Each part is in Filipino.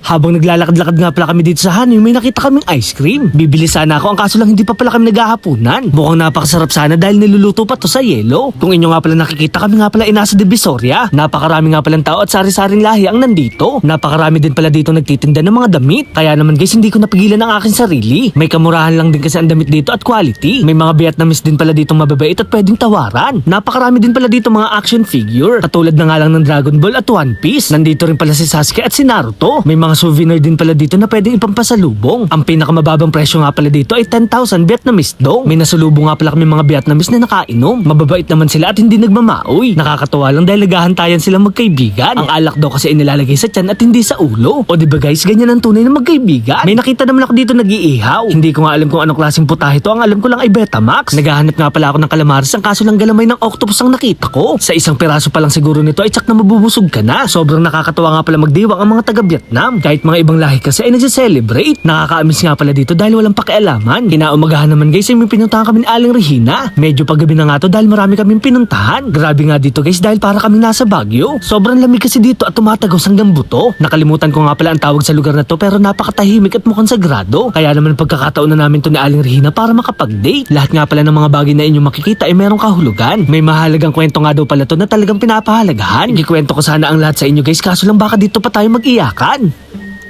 Habang naglalakad-lakad nga pala kami dito sa Hanoi, may nakita kaming ice cream. Bibili sana ako, ang kaso lang hindi pa pala kami naghahapunan. Mukhang napakasarap sana dahil niluluto pa to sa yelo. Kung inyo nga pala nakikita, kami nga pala inasa Divisoria. Napakarami nga palang tao at sari-saring lahi ang nandito. Napakarami din pala dito nagtitinda ng mga damit. Kaya naman guys, hindi ko napigilan ang aking sarili. May kamurahan lang din kasi ang damit dito at quality. May mga Vietnamese din pala dito mababait at pwedeng tawaran. Napakarami din pala dito mga action figure. Katulad na nga lang ng Dragon Ball at One Piece. Nandito rin pala si Sasuke at si Naruto. May mga souvenir din pala dito na pwedeng ipampasalubong. Ang pinakamababang presyo nga pala dito ay 10,000 Vietnamese dong. May nasalubong nga pala kami mga Vietnamese na nakainom. Mababait naman sila at hindi nagmamaoy. Nakakatawa lang dahil naghahantayan silang magkaibigan. Ang alak daw kasi inilalagay sa tiyan at hindi sa ulo. O diba guys, ganyan ang tunay na magkaibigan. May nakita naman ako dito nag-iihaw. Hindi ko nga alam kung anong klaseng putahe ito. Ang alam ko lang ay Betamax. Naghahanap nga pala ako ng calamares. Ang kaso lang galamay ng octopus ang nakita ko. Sa isang piraso pa lang siguro nito ay tsak na mabubusog ka na. Sobrang nakakatawa nga pala magdiwang ang mga taga Vietnam. Kahit mga ibang lahi kasi ay nagse-celebrate. Nakaka-amiss nga pala dito dahil walang pakialaman. Kinaumagahan naman guys ay may pinuntahan kami ni Aling Regina. Medyo paggabi na nga to dahil marami kaming pinuntahan. Grabe nga dito guys dahil para kami nasa Baguio. Sobrang lamig kasi dito at tumatagos hanggang buto. Nakalimutan ko nga pala ang tawag sa lugar na to pero napakatahimik at mukhang sagrado. Kaya naman pagkakataon na namin to ni Aling Regina para makapag-date. Lahat nga pala ng mga bagay na inyong makikita ay merong kahulugan. May mahalagang kwento nga daw pala to na talagang pinapahalagahan. Ikikwento ko sana ang lahat sa inyo guys kaso lang baka dito pa tayo mag-iyakan.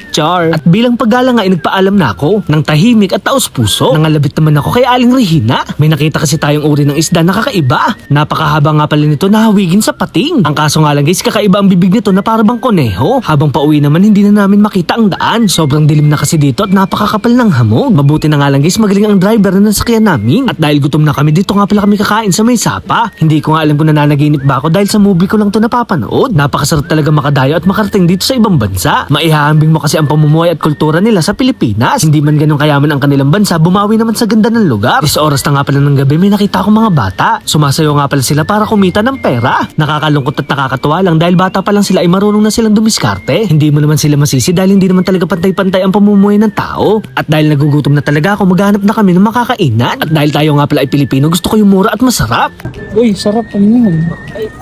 Char. At bilang paggala nga ay nagpaalam na ako ng tahimik at taos puso. Nangalabit naman ako kay Aling Regina. May nakita kasi tayong uri ng isda na kakaiba. Napakahaba nga pala nito na hawigin sa pating. Ang kaso nga lang guys, kakaiba ang bibig nito na para bang koneho. Habang pauwi naman hindi na namin makita ang daan. Sobrang dilim na kasi dito at napakakapal ng hamog. Mabuti na nga lang guys, magaling ang driver na nasakyan namin. At dahil gutom na kami, dito nga pala kami kakain sa may sapa. Hindi ko nga alam kung nananaginip ba ako dahil sa movie ko lang to napapanood. Napakasarap talaga makadayo at makarating dito sa ibang bansa. Maihahambing mo kasi ang pamumuhay at kultura nila sa Pilipinas. Hindi man ganun kayaman ang kanilang bansa, bumawi naman sa ganda ng lugar. 10 oras na nga pala ng gabi, may nakita akong mga bata. Sumasayo nga pala sila para kumita ng pera. Nakakalungkot at nakakatuwa lang dahil bata pa lang sila ay marunong na silang dumiskarte. Hindi mo naman sila masisi dahil hindi naman talaga pantay-pantay ang pamumuhay ng tao. At dahil nagugutom na talaga ako, maghanap na kami ng makakainan. At dahil tayo nga pala ay Pilipino, gusto ko yung mura at masarap. Uy, sarap ano yun.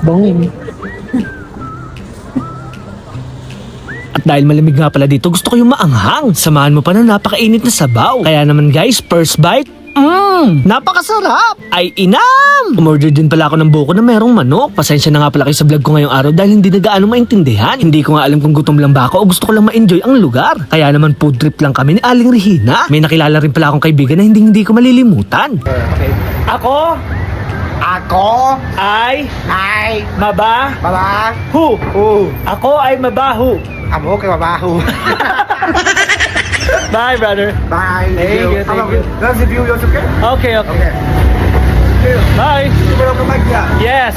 Bangin. At dahil malamig nga pala dito, gusto ko yung maanghang. Samahan mo pa na napakainit na sabaw. Kaya naman guys, first bite, napakasarap! Ay inam! Umorder din pala ako ng buko na merong manok. Pasensya na nga pala kayo sa vlog ko ngayong araw dahil hindi na gaano maintindihan. Hindi ko nga alam kung gutom lang ba ako o gusto ko lang ma-enjoy ang lugar. Kaya naman food trip lang kami ni Aling Regina. May nakilala rin pala akong kaibigan na hindi ko malilimutan. Okay. Ako ay Baba. mabahu. Ako ay mabahu. Amo kay babaho. Bye, brother. Bye. Thank you, thank you. That's the view, okay? Okay. Okay. Bye. Welcome back, yeah. Yes.